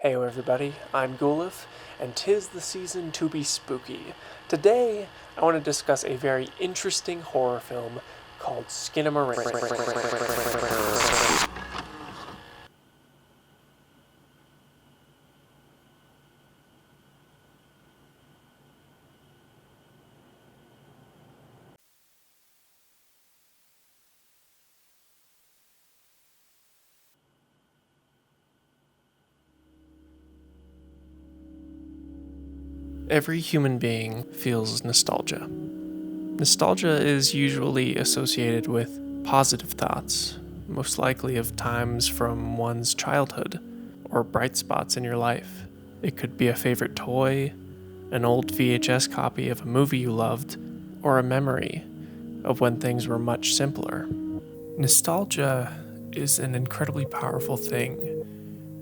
Heyo everybody, I'm Gulif, and 'tis the season to be spooky. Today, I want to discuss a very interesting horror film called Skinamarink. Every human being feels nostalgia. Nostalgia is usually associated with positive thoughts, most likely of times from one's childhood or bright spots in your life. It could be a favorite toy, an old VHS copy of a movie you loved, or a memory of when things were much simpler. Nostalgia is an incredibly powerful thing,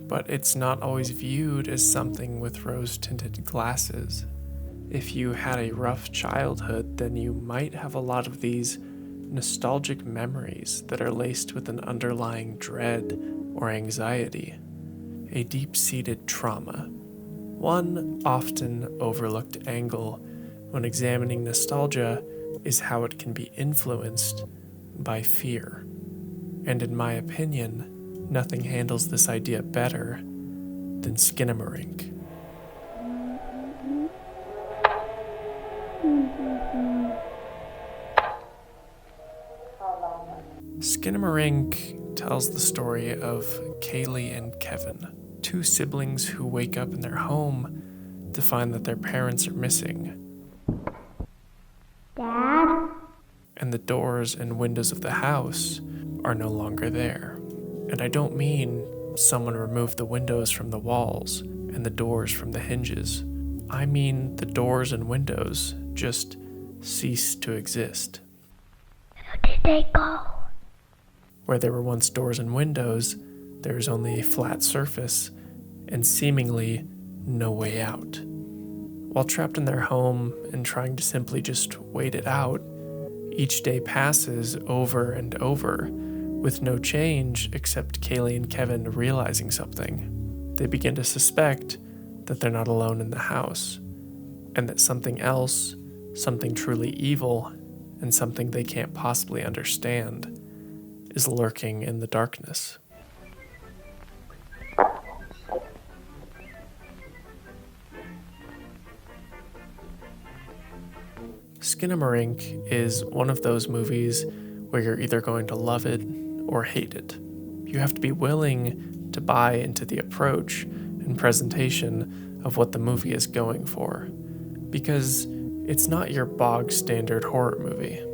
but it's not always viewed as something with rose-tinted glasses. If you had a rough childhood, then you might have a lot of these nostalgic memories that are laced with an underlying dread or anxiety, a deep-seated trauma. One often overlooked angle when examining nostalgia is how it can be influenced by fear. And in my opinion, nothing handles this idea better than Skinamarink. Skinamarink tells the story of Kaylee and Kevin, two siblings who wake up in their home to find that their parents are missing. Dad? And the doors and windows of the house are no longer there. And I don't mean someone removed the windows from the walls and the doors from the hinges. I mean the doors and windows just ceased to exist. Where did they go? Where there were once doors and windows, there is only a flat surface and seemingly no way out. While trapped in their home and trying to simply just wait it out, each day passes over and over with no change except Kaylee and Kevin realizing something. They begin to suspect that they're not alone in the house, and that something else, something truly evil, and something they can't possibly understand, is lurking in the darkness. Skinamarink is one of those movies where you're either going to love it or hate it. You have to be willing to buy into the approach and presentation of what the movie is going for, because it's not your bog standard horror movie.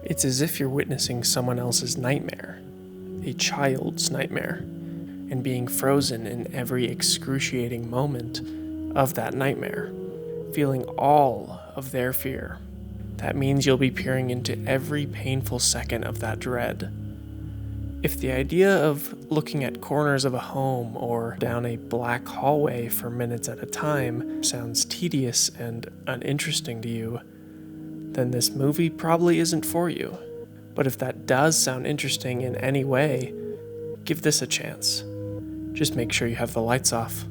It's as if you're witnessing someone else's nightmare, a child's nightmare, and being frozen in every excruciating moment of that nightmare, feeling all of their fear. That means you'll be peering into every painful second of that dread. If the idea of looking at corners of a home or down a black hallway for minutes at a time sounds tedious and uninteresting to you, then this movie probably isn't for you. But if that does sound interesting in any way, give this a chance. Just make sure you have the lights off.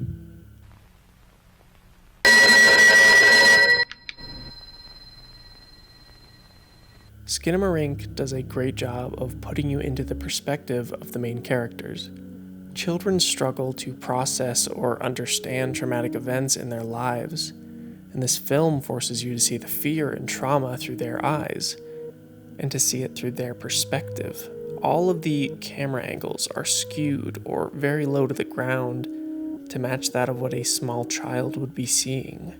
Skinamarink does a great job of putting you into the perspective of the main characters. Children struggle to process or understand traumatic events in their lives, and this film forces you to see the fear and trauma through their eyes, and to see it through their perspective. All of the camera angles are skewed or very low to the ground to match that of what a small child would be seeing.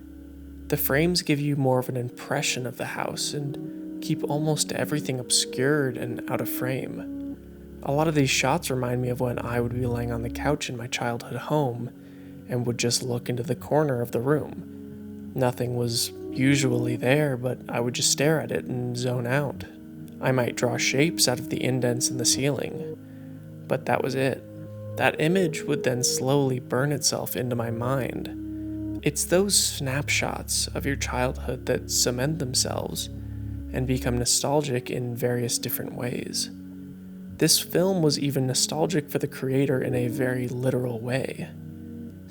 The frames give you more of an impression of the house and keep almost everything obscured and out of frame. A lot of these shots remind me of when I would be laying on the couch in my childhood home and would just look into the corner of the room. Nothing was usually there, but I would just stare at it and zone out. I might draw shapes out of the indents in the ceiling, but that was it. That image would then slowly burn itself into my mind. It's those snapshots of your childhood that cement themselves and become nostalgic in various different ways. This film was even nostalgic for the creator in a very literal way.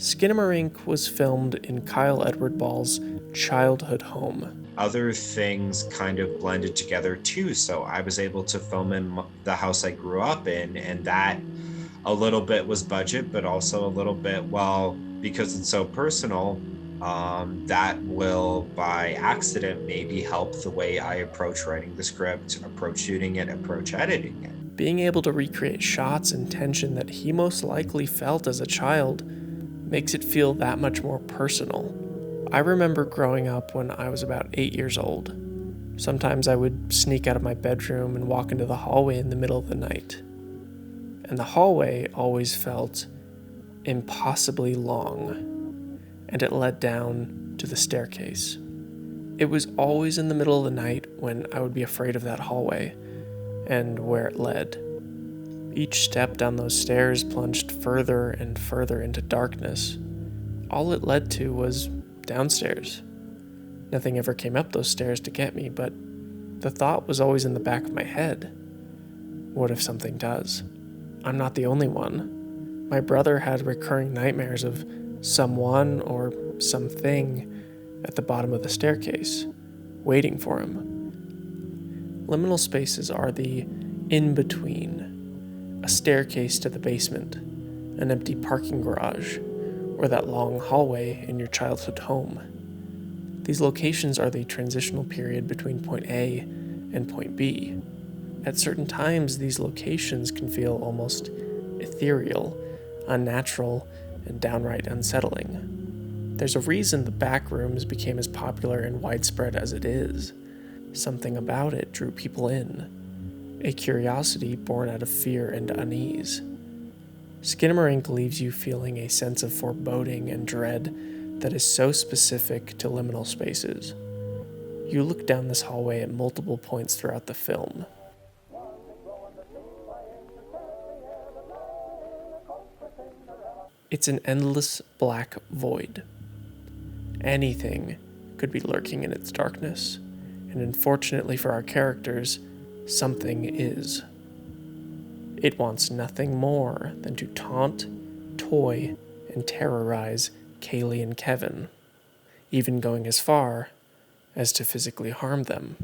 Skinamarink was filmed in Kyle Edward Ball's childhood home. Other things kind of blended together too, so I was able to film in the house I grew up in, and that a little bit was budget, but also a little bit, well, because it's so personal, that will by accident maybe help the way I approach writing the script, approach shooting it, approach editing it. Being able to recreate shots and tension that he most likely felt as a child makes it feel that much more personal. I remember growing up when I was about 8 years old. Sometimes I would sneak out of my bedroom and walk into the hallway in the middle of the night. And the hallway always felt impossibly long, and it led down to the staircase. It was always in the middle of the night when I would be afraid of that hallway and where it led. Each step down those stairs plunged further and further into darkness. All it led to was downstairs. Nothing ever came up those stairs to get me, but the thought was always in the back of my head. What if something does? I'm not the only one. My brother had recurring nightmares of someone or something at the bottom of the staircase, waiting for him. Liminal spaces are the in-between, a staircase to the basement, an empty parking garage, or that long hallway in your childhood home. These locations are the transitional period between point A and point B. At certain times, these locations can feel almost ethereal, unnatural, and downright unsettling. There's a reason the backrooms became as popular and widespread as it is. Something about it drew people in, a curiosity born out of fear and unease. Skinamarink leaves you feeling a sense of foreboding and dread that is so specific to liminal spaces. You look down this hallway at multiple points throughout the film. It's an endless black void. Anything could be lurking in its darkness, and unfortunately for our characters, something is. It wants nothing more than to taunt, toy, and terrorize Kaylee and Kevin, even going as far as to physically harm them.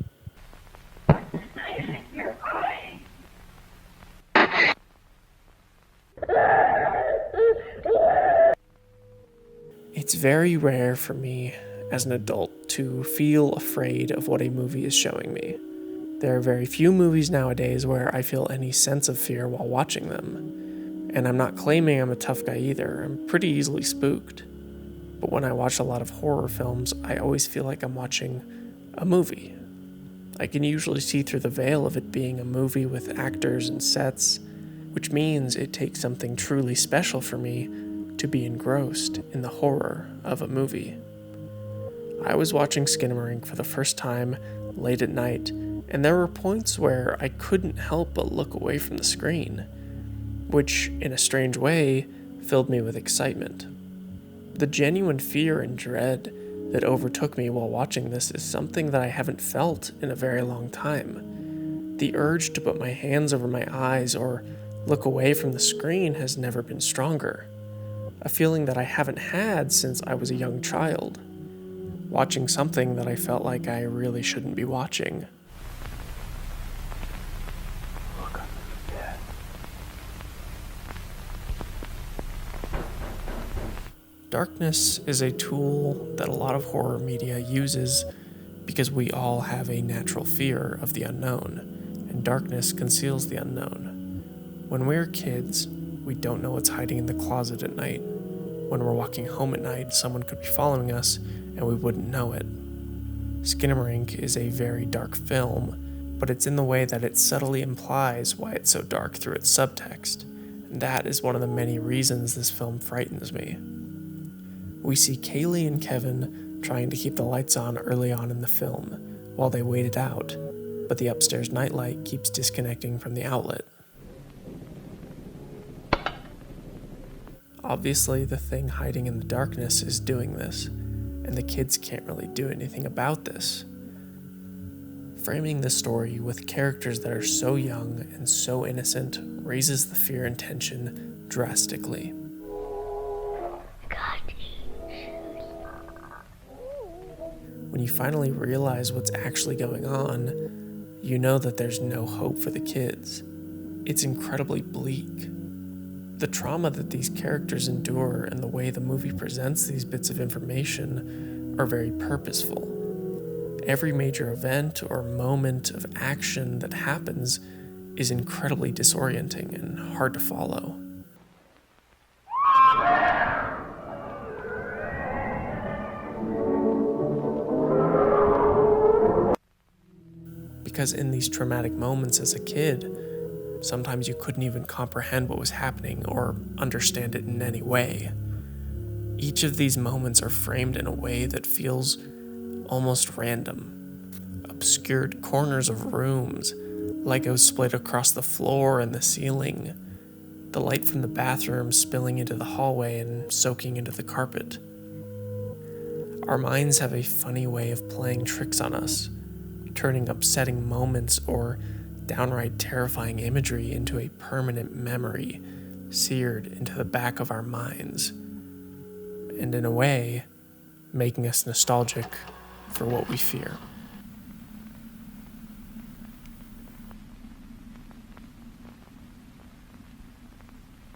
It's very rare for me as an adult to feel afraid of what a movie is showing me. There are very few movies nowadays where I feel any sense of fear while watching them. And I'm not claiming I'm a tough guy either. I'm pretty easily spooked. But when I watch a lot of horror films, I always feel like I'm watching a movie. I can usually see through the veil of it being a movie with actors and sets, which means it takes something truly special for me to be engrossed in the horror of a movie. I was watching Skinamarink for the first time late at night, and there were points where I couldn't help but look away from the screen, which, in a strange way, filled me with excitement. The genuine fear and dread that overtook me while watching this is something that I haven't felt in a very long time. The urge to put my hands over my eyes or look away from the screen has never been stronger, a feeling that I haven't had since I was a young child, watching something that I felt like I really shouldn't be watching. Darkness is a tool that a lot of horror media uses because we all have a natural fear of the unknown, and darkness conceals the unknown. When we're kids, we don't know what's hiding in the closet at night. When we're walking home at night, someone could be following us and we wouldn't know it. Skinamarink is a very dark film, but it's in the way that it subtly implies why it's so dark through its subtext, and that is one of the many reasons this film frightens me. We see Kaylee and Kevin trying to keep the lights on early on in the film while they wait it out, but the upstairs nightlight keeps disconnecting from the outlet. Obviously, the thing hiding in the darkness is doing this, and the kids can't really do anything about this. Framing the story with characters that are so young and so innocent raises the fear and tension drastically. God. you finally realize what's actually going on, you know that there's no hope for the kids. It's incredibly bleak. The trauma that these characters endure and the way the movie presents these bits of information are very purposeful. Every major event or moment of action that happens is incredibly disorienting and hard to follow. Because in these traumatic moments as a kid, sometimes you couldn't even comprehend what was happening or understand it in any way. Each of these moments are framed in a way that feels almost random. Obscured corners of rooms, Legos split across the floor and the ceiling, the light from the bathroom spilling into the hallway and soaking into the carpet. Our minds have a funny way of playing tricks on us, turning upsetting moments or downright terrifying imagery into a permanent memory seared into the back of our minds, and in a way, making us nostalgic for what we fear.